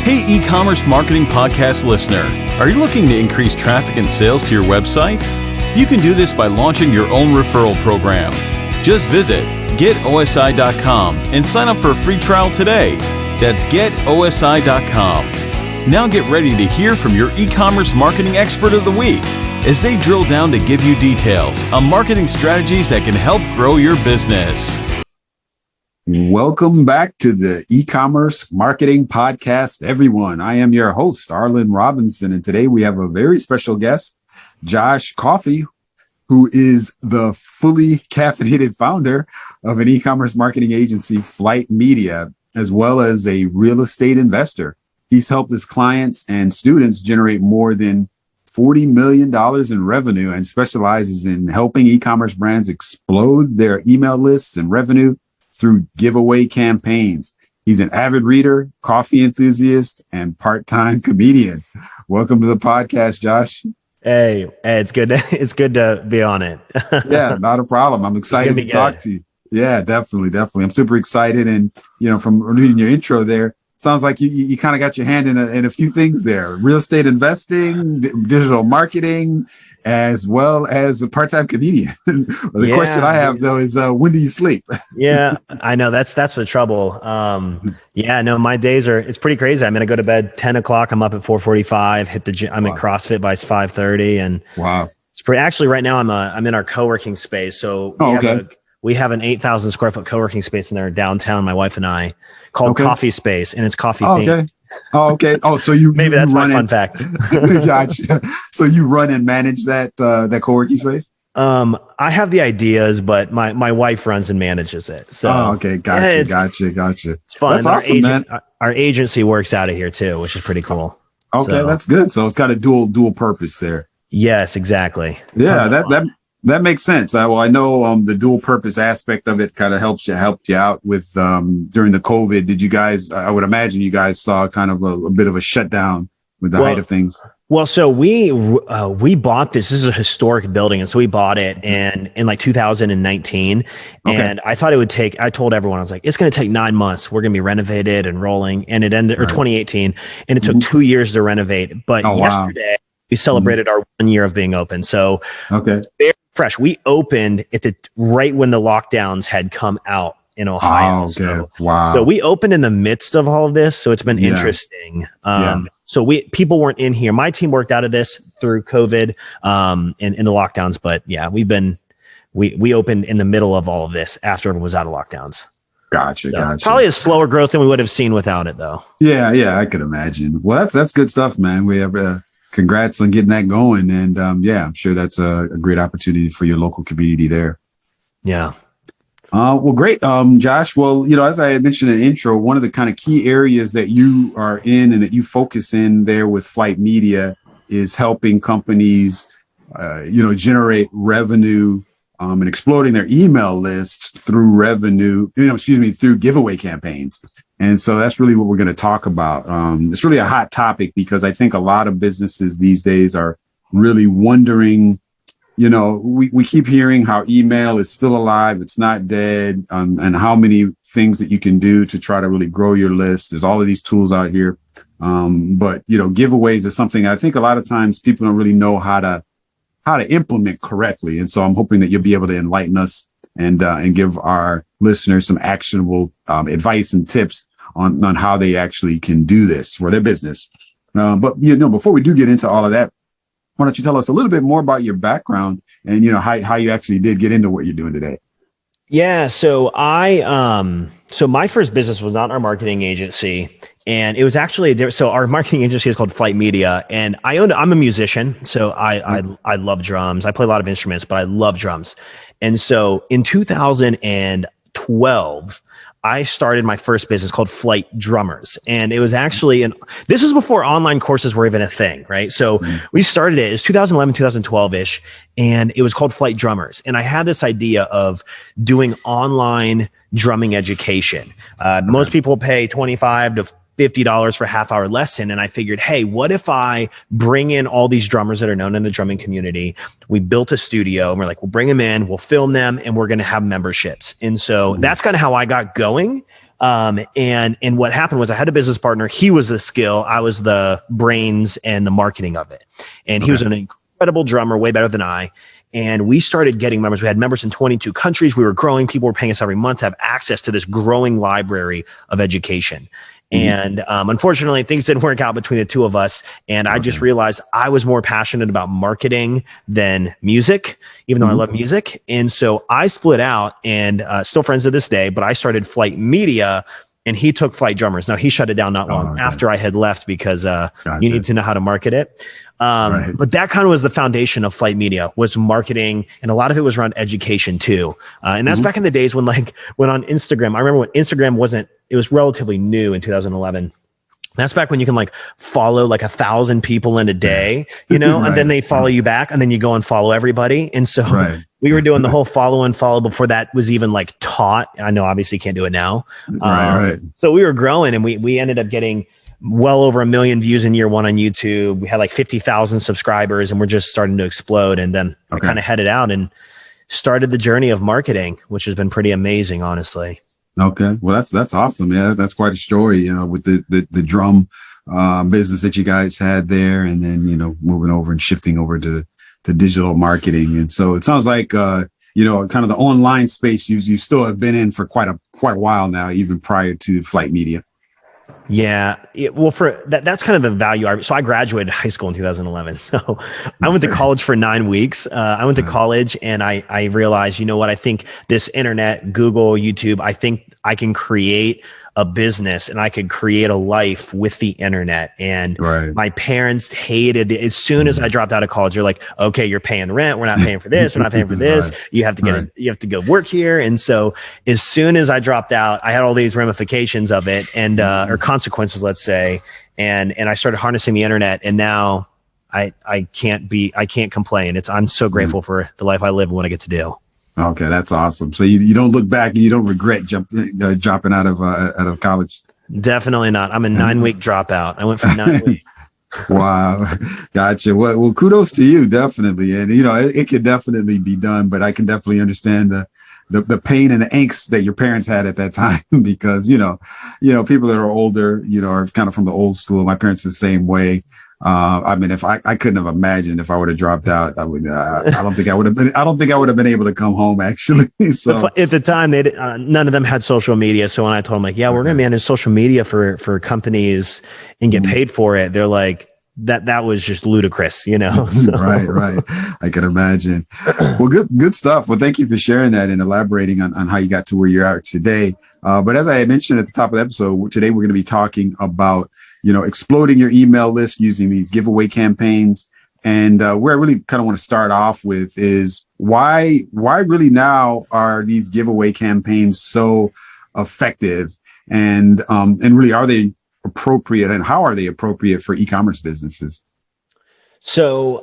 Hey, Ecommerce Marketing Podcast listener, are you looking to increase traffic and sales to your website? You can do this by launching your own referral program. Just visit getosi.com and sign up for a free trial today. That's getosi.com. Now get ready to hear from your e-commerce marketing expert of the week as they drill down to give you details on marketing strategies that can help grow your business. Welcome back to the E-commerce Marketing Podcast, everyone. I am your host, Arlen Robinson, and today we have a very special guest, Josh Coffy, who is the fully caffeinated founder of an e-commerce marketing agency, Flight Media, as well as a real estate investor. He's helped his clients and students generate more than $40 million in revenue and specializes in helping e-commerce brands explode their email lists and revenue through giveaway campaigns. He's an avid reader, coffee enthusiast, and part-time comedian. Welcome to the podcast, Josh. Hey, it's good. It's good to be on it. Yeah, not a problem. I'm excited to talk to you. Yeah, definitely. I'm super excited. And, from reading your intro there, sounds like you kind of got your hand in a few things there. Real estate investing, digital marketing, as well as a part-time comedian. The question I have though is, when do you sleep? Yeah, I know that's the trouble. My days it's pretty crazy. I'm going to go to bed 10 o'clock. I'm up at 4:45, hit the gym. I'm at CrossFit by 5:30. And wow, it's pretty, actually right now I'm in our co-working space. So we have an 8,000 square foot co-working space in there downtown, my wife and I, called Coffee Space, and it's coffee themed. Okay. Oh, so you maybe that's my fun fact. Gotcha. So you run and manage that co-working space? I have the ideas, but my wife runs and manages it. So Gotcha. It's fun. That's awesome, man. Our agency works out of here too, which is pretty cool. Okay, that's good. So it's got a dual purpose there. Yes, exactly. Yeah, that makes sense. I know the dual purpose aspect of it kind of helped you out with during the COVID. Did you guys? I would imagine you guys saw kind of a bit of a shutdown with the height of things. Well, so we bought this. This is a historic building, and so we bought it in like 2019. And I thought it would take. I told everyone, I was like, it's going to take 9 months. We're going to be renovated and rolling. And it ended, or 2018, and it took 2 years to renovate. But yesterday we celebrated our 1 year of being open. So very fresh. We opened right when the lockdowns had come out in Ohio. So we opened in the midst of all of this. So it's been interesting. So people weren't in here. My team worked out of this through COVID in the lockdowns. But yeah, we opened in the middle of all of this after everyone was out of lockdowns. Gotcha. Probably a slower growth than we would have seen without it, though. Yeah, I could imagine. Well, that's good stuff, man. We have congrats on getting that going. And I'm sure that's a great opportunity for your local community there. Yeah. Well, great. Josh, well, as I had mentioned in the intro, one of the kind of key areas that you are in and that you focus in there with Flight Media is helping companies, generate revenue and exploding their email list through through giveaway campaigns. And so that's really what we're going to talk about. It's really a hot topic because I think a lot of businesses these days are really wondering, we keep hearing how email is still alive, it's not dead, and how many things that you can do to try to really grow your list. There's all of these tools out here. But giveaways is something I think a lot of times people don't really know how to implement correctly. And so I'm hoping that you'll be able to enlighten us and give our listeners some actionable advice and tips on how they actually can do this for their business. But before we do get into all of that, why don't you tell us a little bit more about your background and how you actually did get into what you're doing today? Yeah, so so my first business was not our marketing agency, and it was actually so our marketing agency is called Flight Media, and I'm a musician, so I love drums. I play a lot of instruments, but I love drums. And so in 2012, I started my first business called Flight Drummers. And it was actually, this was before online courses were even a thing, right? So we started it was 2011, 2012-ish, and it was called Flight Drummers. And I had this idea of doing online drumming education. Most people pay $25 to $50 for a half-hour lesson. And I figured, hey, what if I bring in all these drummers that are known in the drumming community? We built a studio and we're like, we'll bring them in, we'll film them, and we're going to have memberships. And so that's kind of how I got going. And what happened was I had a business partner. He was the skill. I was the brains and the marketing of it. And he was an incredible drummer, way better than I. And we started getting members. We had members in 22 countries. We were growing. People were paying us every month to have access to this growing library of education. And unfortunately, things didn't work out between the two of us. And I just realized I was more passionate about marketing than music, even though I love music. And so I split out and still friends to this day, but I started Flight Media and he took Flight Drummers. Now he shut it down not long after I had left because you need to know how to market it. But that kind of was the foundation of Flight Media, was marketing. And a lot of it was around education too. And that's back in the days when on Instagram, I remember when Instagram it was relatively new in 2011. That's back when you can follow 1,000 people in a day, and then they follow you back and then you go and follow everybody. And so we were doing the whole follow and follow before that was even taught. I know obviously you can't do it now. So we were growing and we ended up getting well over 1 million views in year one on YouTube. We had 50,000 subscribers and we're just starting to explode. And then I kind of headed out and started the journey of marketing, which has been pretty amazing, honestly. Okay. Well, that's awesome. Yeah. That's quite a story, with the drum business that you guys had there, and then, moving over and shifting over to digital marketing. And so it sounds like, kind of the online space you still have been in for quite a while now, even prior to Flight Media. Yeah. Well, for that's kind of the value. So I graduated high school in 2011. So I went to college for 9 weeks. I went to college and I realized, I think this internet, Google, YouTube, I think I can create a business and I could create a life with the internet. And my parents hated it. As soon as I dropped out of college, they're like, okay, you're paying rent. We're not paying for this. We're not paying for this. You have to you have to go work here. And so as soon as I dropped out, I had all these ramifications of it and, or consequences, let's say. And I started harnessing the internet, and now I can't complain. I'm so grateful for the life I live and what I get to do. Okay, that's awesome. So you don't look back and you don't regret dropping out of college? Definitely not. I'm a 9-week dropout. I went for 9 weeks. Wow. Gotcha. Well, kudos to you, definitely. And, it can definitely be done, but I can definitely understand the pain and the angst that your parents had at that time, because, people that are older, are kind of from the old school. My parents are the same way. If I couldn't have imagined if I would have dropped out, I don't think I would have been able to come home, actually. So at the time, none of them had social media. So when I told them we're going to manage social media for companies and get paid for it, they're like, that was just ludicrous, So. Right. I can imagine. Well, good stuff. Well, thank you for sharing that and elaborating on how you got to where you're at today. But as I had mentioned at the top of the episode, today we're going to be talking about exploding your email list using these giveaway campaigns. And where I really kind of want to start off with is why really now are these giveaway campaigns so effective, and really are they appropriate, and how are they appropriate for e-commerce businesses? So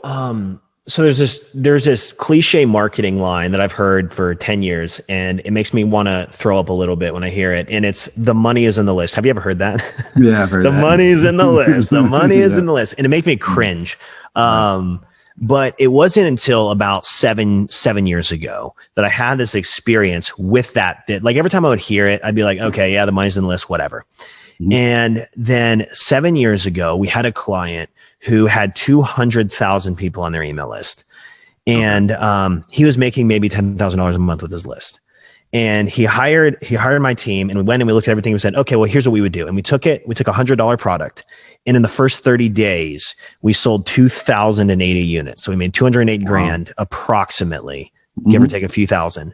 there's this cliche marketing line that I've heard for 10 years, and it makes me want to throw up a little bit when I hear it. And it's the money is in the list. Have you ever heard that? Yeah, I've heard the money's in the list. The money is in the list. And it makes me cringe. But it wasn't until about seven years ago that I had this experience with that every time I would hear it, I'd be like, okay, yeah, the money's in the list, whatever. And then 7 years ago, we had a client who had 200,000 people on their email list. And he was making maybe $10,000 a month with his list. And he hired my team, and we went and we looked at everything and said, okay, well, here's what we would do. And we took a $100 product. And in the first 30 days, we sold 2,080 units. So we made 208 grand approximately, give or take a few thousand.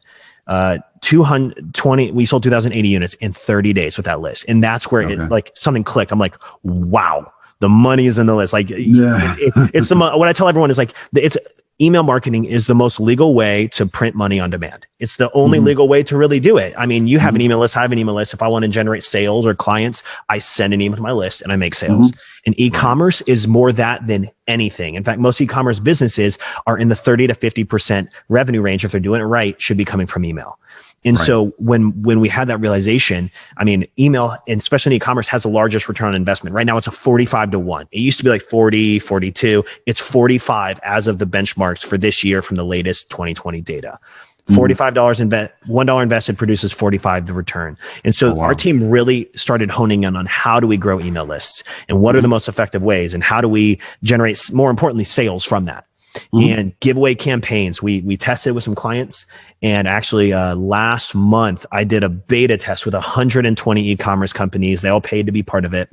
220, we sold 2,080 units in 30 days with that list. And that's where it something clicked. I'm like, wow, the money is in the list. It's what I tell everyone is it's email marketing is the most legal way to print money on demand. It's the only legal way to really do it. I mean, you have an email list, I have an email list. If I want to generate sales or clients, I send an email to my list and I make sales. And e-commerce is more that than anything. In fact, most e-commerce businesses are in the 30 to 50% revenue range. If they're doing it right, should be coming from email. And so when we had that realization, I mean, email, and especially in e-commerce, has the largest return on investment. Right now, it's a 45-1. It used to be 40, 42. It's 45 as of the benchmarks for this year from the latest 2020 data. $45 $1 invested produces 45 the return. And so our team really started honing in on how do we grow email lists and what are the most effective ways and how do we generate, more importantly, sales from that. And giveaway campaigns. We tested with some clients, and actually last month I did a beta test with 120 e-commerce companies. They all paid to be part of it.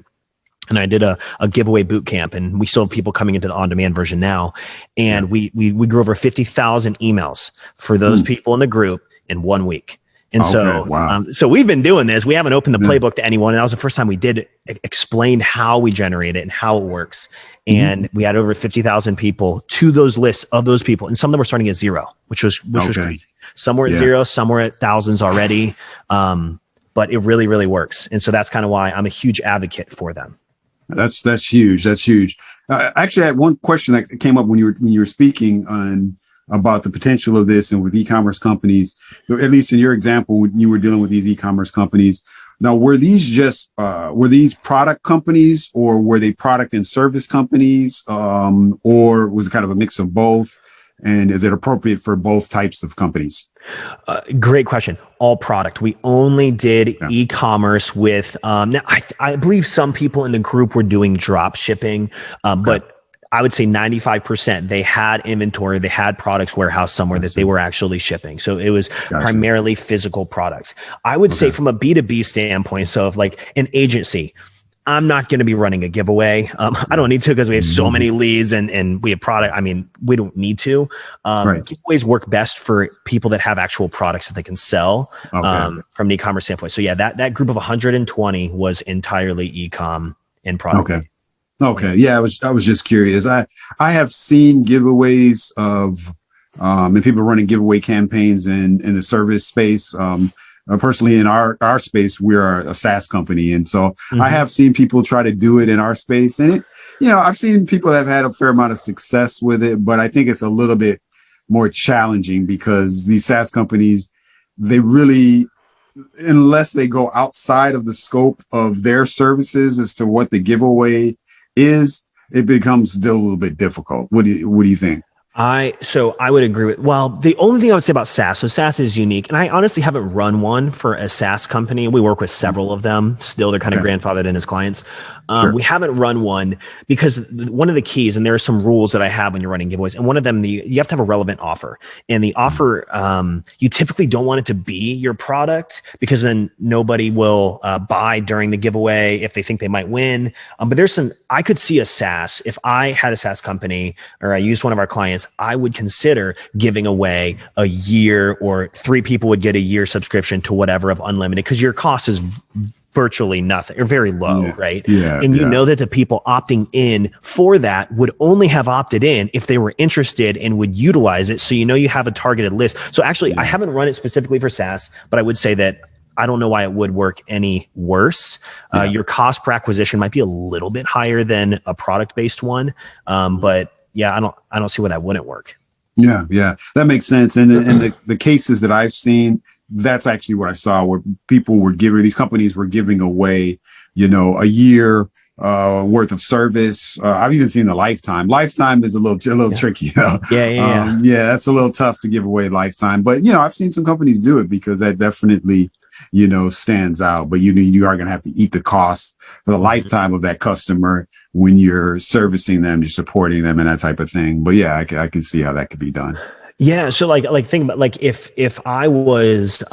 And I did a giveaway boot camp, and we still have people coming into the on-demand version now. And we grew over 50,000 emails for those people in the group in 1 week. And so we've been doing this. We haven't opened the playbook to anyone. And that was the first time we did explain how we generate it and how it works. And we had over 50,000 people to those lists of those people. And some of them were starting at zero, which was crazy. Some were at zero, some were at thousands already. But it really, really works. And so that's kind of why I'm a huge advocate for them. That's huge. That's huge. Actually, I had one question that came up when you were speaking on about the potential of this and with e-commerce companies, at least in your example, when you were dealing with these e-commerce companies. Now, were these product companies, or were they product and service companies, or was it kind of a mix of both? And is it appropriate for both types of companies? Great question. All product. We only did e-commerce with, now I believe some people in the group were doing drop shipping, but I would say 95%, they had inventory, they had products warehoused somewhere that they were actually shipping. So it was primarily physical products. I would say from a B2B standpoint, so if like an agency, I'm not going to be running a giveaway. I don't need to because we have so many leads and we have product. I mean, we don't need to. Giveaways work best for people that have actual products that they can sell from an e-commerce standpoint. So yeah, that group of 120 was entirely e-com and product. Okay. Yeah, I was just curious. I have seen giveaways of and people running giveaway campaigns in the service space. Personally, in our space, we are a SaaS company. And so I have seen people try to do it in our space. And I've seen people that have had a fair amount of success with it, but I think it's a little bit more challenging because these SaaS companies, they really, unless they go outside of the scope of their services as to what the giveaway is, it becomes still a little bit difficult. What do you think? So I would agree with, well, the only thing I would say about SaaS, so SaaS is unique, and I honestly haven't run one for a SaaS company. We work with several of them. Still, they're kind of grandfathered in as clients. We haven't run one because one of the keys, and there are some rules that I have when you're running giveaways, and one of them, you have to have a relevant offer. And the offer, you typically don't want it to be your product because then nobody will buy during the giveaway if they think they might win. But I could see a SaaS, if I had a SaaS company or I used one of our clients, I would consider giving away a year, or 3 people would get a year subscription to whatever of unlimited, because your cost is virtually nothing or very low, right? And you know that the people opting in for that would only have opted in if they were interested and would utilize it. So you have a targeted list. So actually, I haven't run it specifically for SaaS, but I would say that I don't know why it would work any worse. Your cost per acquisition might be a little bit higher than a product-based one, but yeah, I don't see why that wouldn't work. Yeah, that makes sense. And the cases that I've seen, that's actually what I saw, where these companies were giving away, a year worth of service. I've even seen a lifetime. Lifetime is a little tricky. That's a little tough to give away lifetime. But I've seen some companies do it because that definitely stands out. But you are going to have to eat the cost for the lifetime of that customer when you're servicing them, you're supporting them, and that type of thing. But yeah, I can see how that could be done. Yeah. So like think about like if I was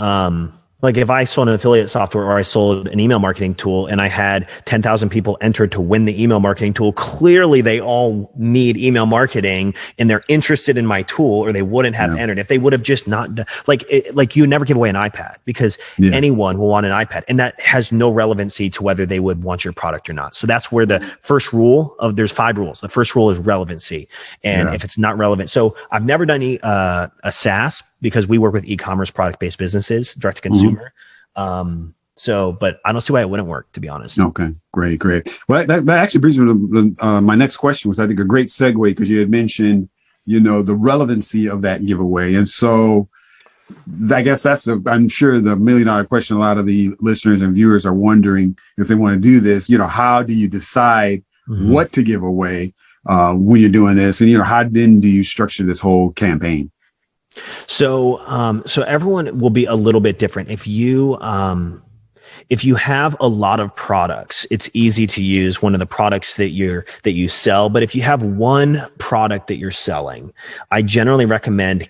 like if I sold an affiliate software or I sold an email marketing tool and I had 10,000 people entered to win the email marketing tool, clearly they all need email marketing and they're interested in my tool, or they wouldn't have entered if they would have just not like you never give away an iPad because anyone will want an iPad, and that has no relevancy to whether they would want your product or not. So that's where the first rule there's 5 rules. The first rule is relevancy. And if it's not relevant, so I've never done a SaaS because we work with e-commerce product-based businesses, direct to consumer. But I don't see why it wouldn't work, to be honest. Okay, great. Well, that actually brings me to my next question, which I think a great segue, because you had mentioned, the relevancy of that giveaway. And so I guess I'm sure the $1 million question a lot of the listeners and viewers are wondering if they want to do this, how do you decide what to give away when you're doing this? And, how then do you structure this whole campaign? So everyone will be a little bit different. If you have a lot of products, it's easy to use one of the products that you sell. But if you have one product that you're selling, I generally recommend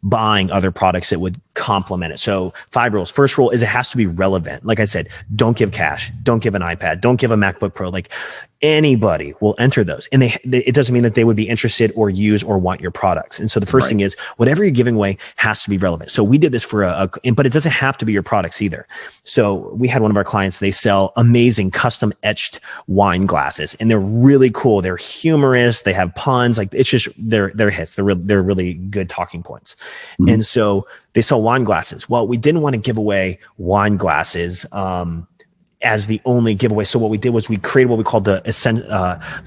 buying other products that would complement it. So 5 rules. First rule is it has to be relevant. Like I said, don't give cash, don't give an iPad, don't give a MacBook Pro. Like anybody will enter those, and it doesn't mean that they would be interested or use or want your products. And so the first thing is whatever you're giving away has to be relevant. So we did this but it doesn't have to be your products either. So we had one of our clients, they sell amazing custom etched wine glasses, and they're really cool. They're humorous. They have puns. Like it's just, they're hits. They're really good talking points. Mm-hmm. And so they sell wine glasses. Well, we didn't want to give away wine glasses, as the only giveaway. So what we did was we created what we called the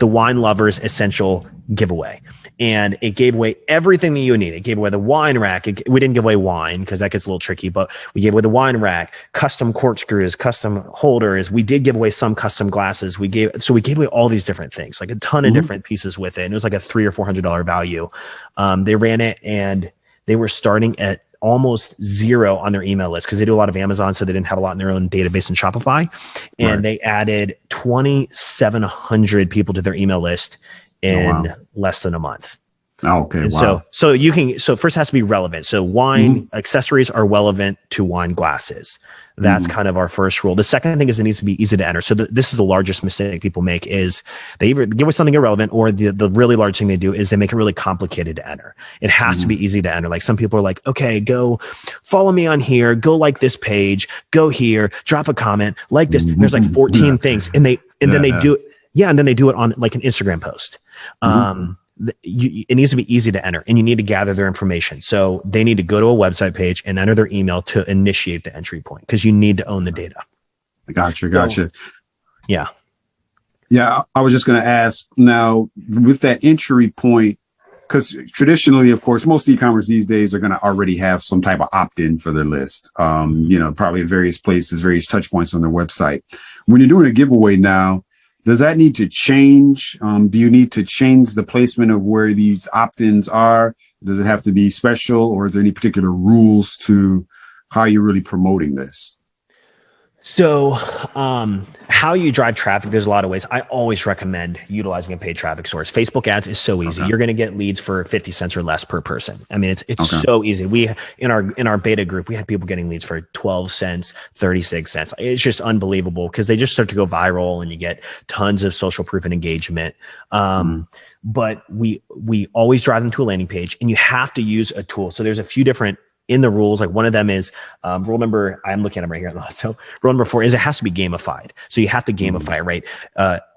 Wine Lovers Essential Giveaway. And it gave away everything that you need. It gave away the wine rack. We didn't give away wine because that gets a little tricky, but we gave away the wine rack, custom corkscrews, custom holders. We did give away some custom glasses. We gave away all these different things, like a ton of different pieces with it. And it was like a $300 or $400 value. They ran it, and they were starting at almost zero on their email list because they do a lot of Amazon, so they didn't have a lot in their own database in Shopify. And they added 2,700 people to their email list in less than a month. Oh, okay. And wow. So first it has to be relevant. So wine accessories are relevant to wine glasses. That's kind of our first rule. The second thing is it needs to be easy to enter. So this is the largest mistake people make is they either give us something irrelevant, or the really large thing they do is they make it really complicated to enter. It has to be easy to enter. Like some people are like, okay, go follow me on here, go like this page, go here, drop a comment, like this. There's like 14 things. And then they do it on like an Instagram post. It needs to be easy to enter, and you need to gather their information. So they need to go to a website page and enter their email to initiate the entry point, because you need to own the data. Gotcha. So, yeah. I was just going to ask now with that entry point, because traditionally, of course, most e-commerce these days are going to already have some type of opt-in for their list. Probably at various places, various touch points on their website. When you're doing a giveaway now, does that need to change? Do you need to change the placement of where these opt-ins are? Does it have to be special, or are there any particular rules to how you're really promoting this? So how you drive traffic, there's a lot of ways. I always recommend utilizing a paid traffic source. Facebook ads is so easy. Okay. You're going to get leads for 50 cents or less per person. I mean, it's so easy. We in our beta group, we had people getting leads for 12 cents, 36 cents. It's just unbelievable because they just start to go viral and you get tons of social proof and engagement. But we always drive them to a landing page, and you have to use a tool. So there's a few different in the rules. Like one of them is rule number, I'm looking at them right here. So rule number 4 is it has to be gamified. So you have to gamify it, right?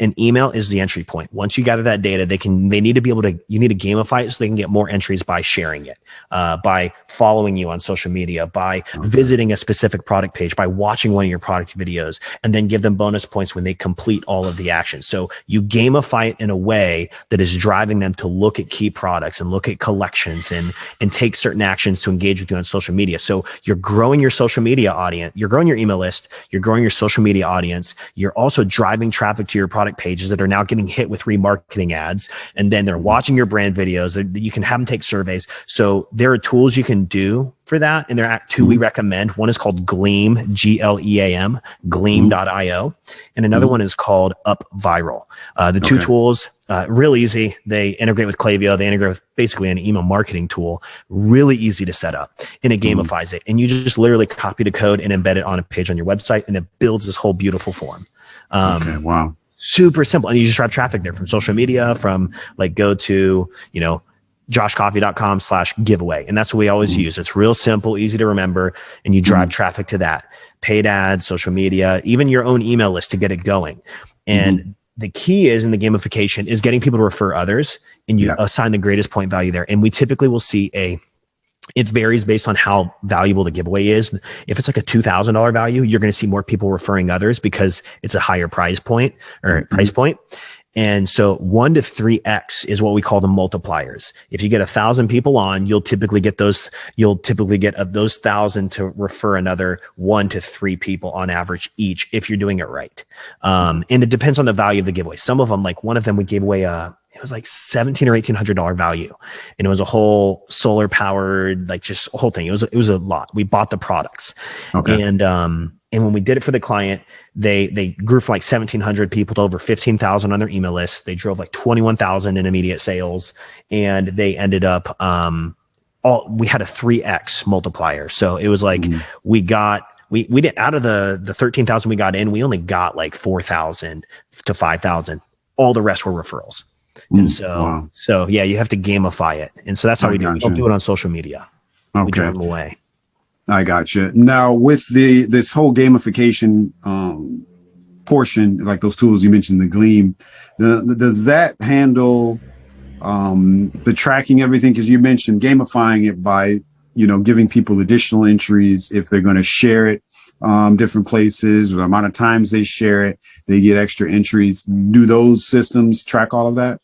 An email is the entry point. Once you gather that data, you need to gamify it so they can get more entries by sharing it, by following you on social media, by visiting a specific product page, by watching one of your product videos, and then give them bonus points when they complete all of the actions. So you gamify it in a way that is driving them to look at key products and look at collections and take certain actions to engage with you on social media. So you're growing your social media audience, you're growing your email list, you're growing your social media audience. You're also driving traffic to your product pages that are now getting hit with remarketing ads. And then they're watching your brand videos. You can have them take surveys. So there are tools you can do for that. And there are 2 we recommend. One is called Gleam, Gleam, Gleam.io. And another one is called Up Viral. The 2 tools, real easy. They integrate with Klaviyo. They integrate with basically an email marketing tool. Really easy to set up, and it gamifies it. And you just literally copy the code and embed it on a page on your website, and it builds this whole beautiful form. Wow. Super simple. And you just drive traffic there from social media, from like go to, joshcoffy.com/giveaway. And that's what we always use. It's real simple, easy to remember. And you drive traffic to that. Paid ads, social media, even your own email list to get it going. And the key is in the gamification is getting people to refer others, and you assign the greatest point value there. And we typically will see it varies based on how valuable the giveaway is. If it's like a $2,000 value, you're going to see more people referring others because it's a higher price point or price point. And so 1 to 3x is what we call the multipliers. If you get 1,000 people on, you'll typically get those 1,000 to refer another 1 to 3 people on average each, if you're doing it right. And it depends on the value of the giveaway. Some of them, like one of them, we gave away it was like $1,700 or $1,800 value, and it was a whole solar powered, like just a whole thing. It was a lot. We bought the products, and when we did it for the client, they grew from like 1,700 people to over 15,000 on their email list. They drove like 21,000 in immediate sales, and they ended up we had a 3x multiplier. So it was like we did, out of the 13,000 we got in, we only got like 4,000 to 5,000. All the rest were referrals. And so yeah, you have to gamify it. And so that's how we do it. Don't do it on social media. We drive them away. I got you. Now with this whole gamification portion, like those tools you mentioned, the Gleam, does that handle the tracking everything? Because you mentioned gamifying it by, giving people additional entries if they're going to share it different places, or the amount of times they share it, they get extra entries. Do those systems track all of that?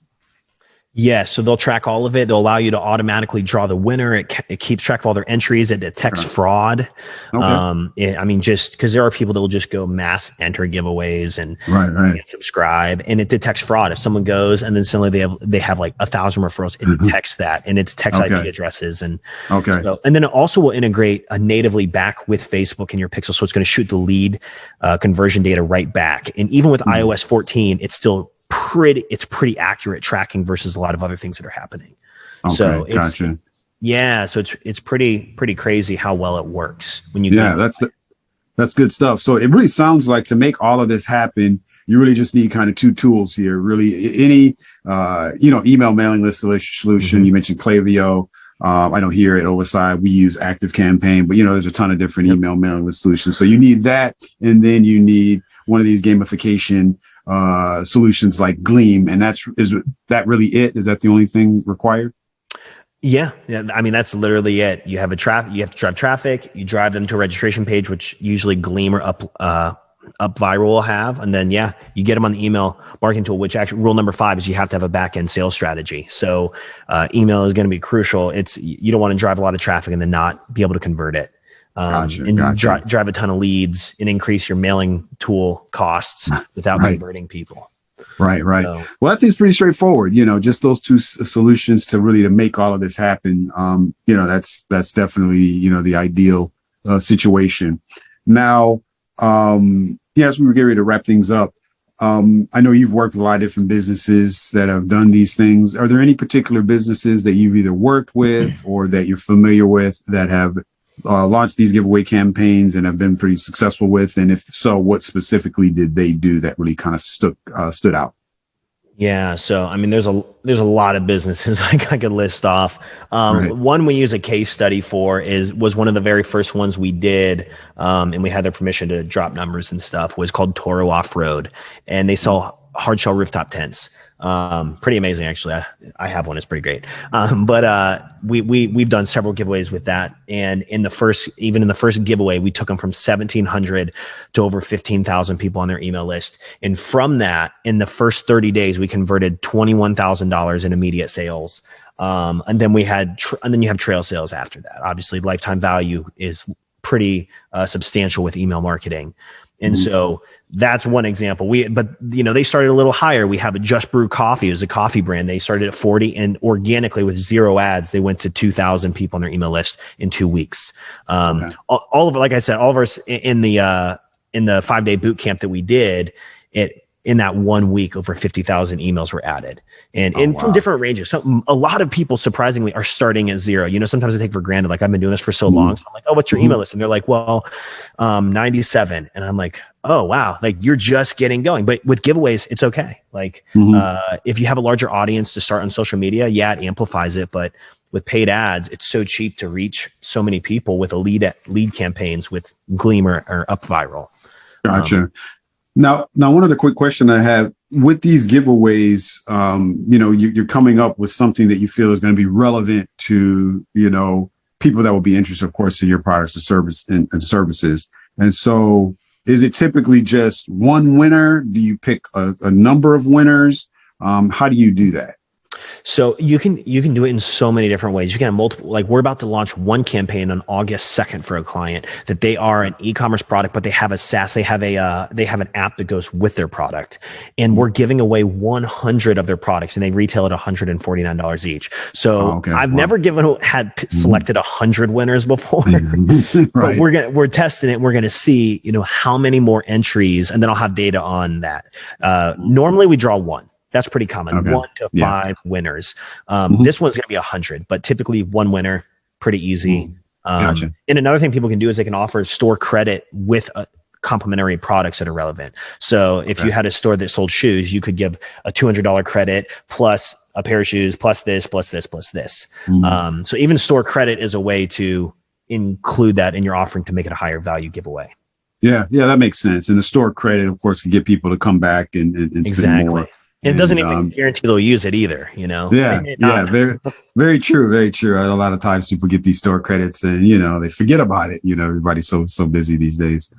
Yeah, so they'll track all of it. They'll allow you to automatically draw the winner. It keeps track of all their entries. It detects fraud. Just because there are people that will just go mass enter giveaways and subscribe, and it detects fraud. If someone goes and then suddenly they have like 1,000 referrals, it detects that, and it detects IP addresses. And and then it also will integrate natively back with Facebook in your pixel, so it's going to shoot the lead conversion data right back. And even with iOS 14, it's still pretty accurate tracking versus a lot of other things that are happening. So it's pretty crazy how well it works when you that's good stuff. So it really sounds like to make all of this happen, you really just need kind of two tools here. Really, any email mailing list solution. You mentioned Klaviyo. I know here at OSI we use ActiveCampaign, but there's a ton of different email mailing list solutions. So you need that, and then you need one of these gamification solutions like Gleam, and is that really it? Is that the only thing required? Yeah. I mean, that's literally it. You have you have to drive traffic. You drive them to a registration page, which usually Gleam or Up Viral will have, and then you get them on the email marketing tool. Which actually, rule number 5 is you have to have a back end sales strategy. So email is going to be crucial. You don't want to drive a lot of traffic and then not be able to convert it. Drive a ton of leads and increase your mailing tool costs without converting people. Right. So, well, that seems pretty straightforward. Just those two solutions to make all of this happen. That's definitely, the ideal situation. Now, as we were getting ready to wrap things up, I know you've worked with a lot of different businesses that have done these things. Are there any particular businesses that you've either worked with or that you're familiar with that have launched these giveaway campaigns and have been pretty successful with? And if so, what specifically did they do that really kind of stood out? Yeah. So, I mean, there's a lot of businesses I could list off. One we use a case study for was one of the very first ones we did. And we had their permission to drop numbers and stuff, was called Toro Off-Road, and they sell hard shell rooftop tents. Pretty amazing, actually. I have one. It's pretty great. But we've done several giveaways with that. And in the first giveaway, we took them from 1,700 to over 15,000 people on their email list. And from that, in the first 30 days, we converted $21,000 in immediate sales. And then you have trail sales after that. Obviously, lifetime value is pretty substantial with email marketing. And so that's one example. They started a little higher. We have a Just Brew Coffee. It was a coffee brand. They started at 40, and organically with 0 ads, they went to 2,000 people on their email list in 2 weeks. All of it, like I said, all of us in the 5-day boot camp that we did, in that 1 week, over 50,000 emails were added, and from different ranges. So a lot of people surprisingly are starting at 0. Sometimes I take for granted, like, I've been doing this for so long. So I'm like, oh, what's your email list? And they're like, well, 97. And I'm like, oh, wow. Like, you're just getting going. But with giveaways, it's okay. Like, if you have a larger audience to start on social media, it amplifies it. But with paid ads, it's so cheap to reach so many people with lead campaigns with Gleam or Up Viral. Gotcha. Now, one other quick question I have with these giveaways, you're coming up with something that you feel is going to be relevant to, people that will be interested, of course, in your products and services. And so is it typically just one winner? Do you pick a number of winners? How do you do that? So you can do it in so many different ways. You can have multiple, like we're about to launch one campaign on August 2nd for a client that they are an e-commerce product, but they have a SaaS, they have an app that goes with their product. And we're giving away 100 of their products and they retail at $149 each. So I've never selected 100 winners before, right. but we're testing it. We're going to see, how many more entries, and then I'll have data on that. Normally we draw one. That's pretty common. 1 to 5 winners. This one's going to be 100, but typically one winner, pretty easy. Gotcha. And another thing people can do is they can offer store credit with complementary products that are relevant. So if you had a store that sold shoes, you could give a $200 credit plus a pair of shoes, plus this, plus this, plus this. So even store credit is a way to include that in your offering to make it a higher value giveaway. Yeah, that makes sense. And the store credit, of course, can get people to come back and spend more. It doesn't even guarantee they'll use it either, Yeah, very, very true, very true. A lot of times people get these store credits and they forget about it. Everybody's so busy these days.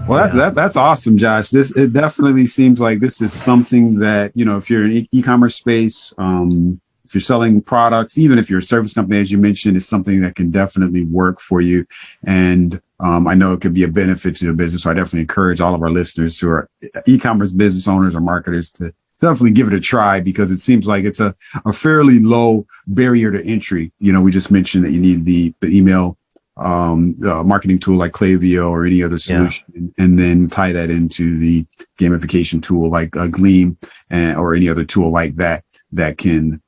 Well, that's awesome, Josh. It definitely seems like this is something that if you're in e-commerce space, if you're selling products, even if you're a service company, as you mentioned, it's something that can definitely work for you. And I know it could be a benefit to the business. So I definitely encourage all of our listeners who are e-commerce business owners or marketers to definitely give it a try, because it seems like it's a fairly low barrier to entry. We just mentioned that you need the email marketing tool like Klaviyo or any other solution, and then tie that into the gamification tool like Gleam or any other tool like that can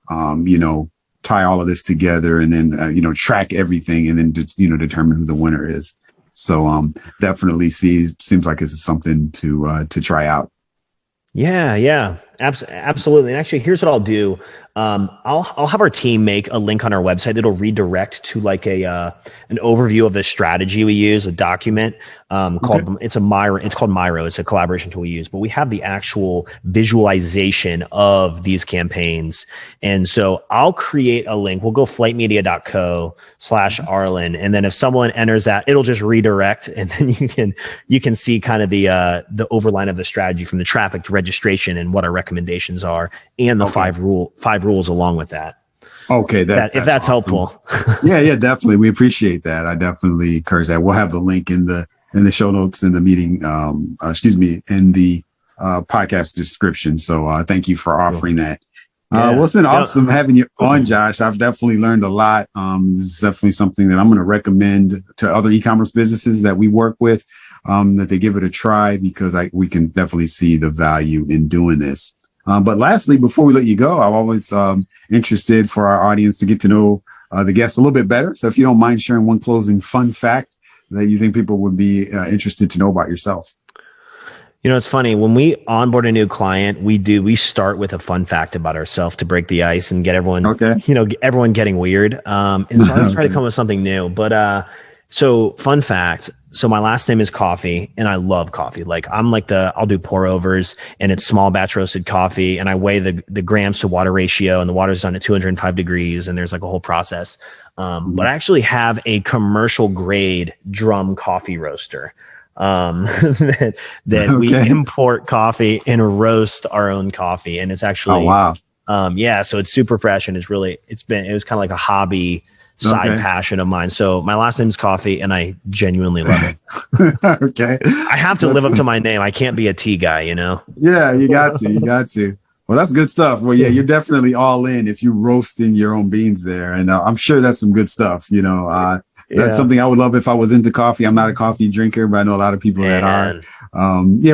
tie all of this together and then track everything and then determine who the winner is. So definitely seems like this is something to try out. Yeah, absolutely. And actually, here's what I'll do. I'll have our team make a link on our website that'll redirect to like an overview of the strategy we use, a document called it's called Miro. It's a collaboration tool we use, but we have the actual visualization of these campaigns. And so I'll create a link. We'll go flightmedia.co/Arlen. And then if someone enters that, it'll just redirect. And then you can see kind of the overline of the strategy from the traffic to registration and what our recommendations are and the five rules along with that. Okay. That's if that's awesome. Helpful. Yeah, definitely. We appreciate that. I definitely encourage that. We'll have the link in the show notes in the meeting, in the podcast description. So thank you for offering that. Well, it's been awesome having you on, Josh. I've definitely learned a lot. This is definitely something that I'm going to recommend to other e-commerce businesses that we work with, that they give it a try, because we can definitely see the value in doing this. But lastly, before we let you go, I'm always interested for our audience to get to know the guests a little bit better. So if you don't mind sharing one closing fun fact that you think people would be interested to know about yourself. It's funny, when we onboard a new client, we start with a fun fact about ourselves to break the ice and get everyone, everyone getting weird. And so I always try to come with something new. But so fun fact. So my last name is Coffy, and I love coffee. Like I'll do pour overs, and it's small batch roasted coffee, and I weigh the grams to water ratio, and the water's done at 205 degrees, and there's like a whole process. But I actually have a commercial grade drum coffee roaster that we import coffee and roast our own coffee, and it's actually so it's super fresh, and it was kind of like a hobby side passion of mine. So my last name is Coffy, and I genuinely love it. Okay. I have to live up to my name. I can't be a tea guy, Yeah, you got to. Well, that's good stuff. Well, yeah, you're definitely all in if you're roasting your own beans there. And I'm sure that's some good stuff. That's something I would love if I was into coffee. I'm not a coffee drinker, but I know a lot of people that are.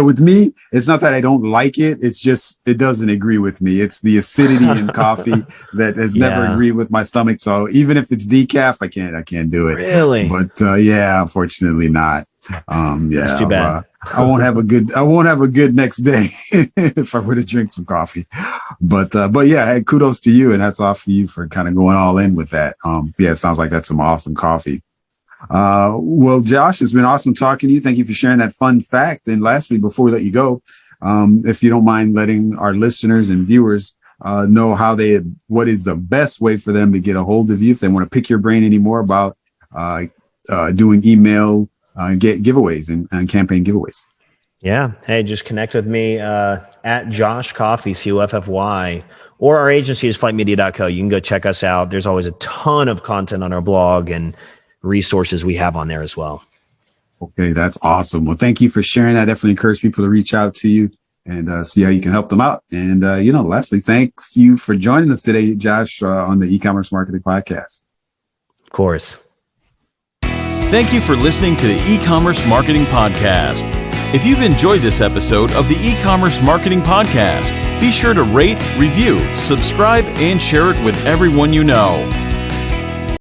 With me, it's not that I don't like it. It's just, it doesn't agree with me. It's the acidity in coffee that has never agreed with my stomach. So even if it's decaf, I can't do it. Really? But unfortunately not. That's too bad. I won't have a good next day if I were to drink some coffee. But yeah, kudos to you, and hats off for you for kind of going all in with that. It sounds like that's some awesome coffee. Well, Josh, it's been awesome talking to you. Thank you for sharing that fun fact. And lastly, before we let you go, if you don't mind letting our listeners and viewers know what is the best way for them to get a hold of you if they want to pick your brain anymore about doing email giveaways and campaign giveaways. Yeah. Hey, just connect with me at Josh Coffy, Coffy, or our agency is flightmedia.co. You can go check us out. There's always a ton of content on our blog and resources we have on there as well. Okay, that's awesome. Well, thank you for sharing that. Definitely encourage people to reach out to you and see how you can help them out. And, lastly, thanks you for joining us today, Josh, on the E-Commerce Marketing Podcast. Of course. Thank you for listening to the E-Commerce Marketing Podcast. If you've enjoyed this episode of the E-Commerce Marketing Podcast, be sure to rate, review, subscribe, and share it with everyone you know.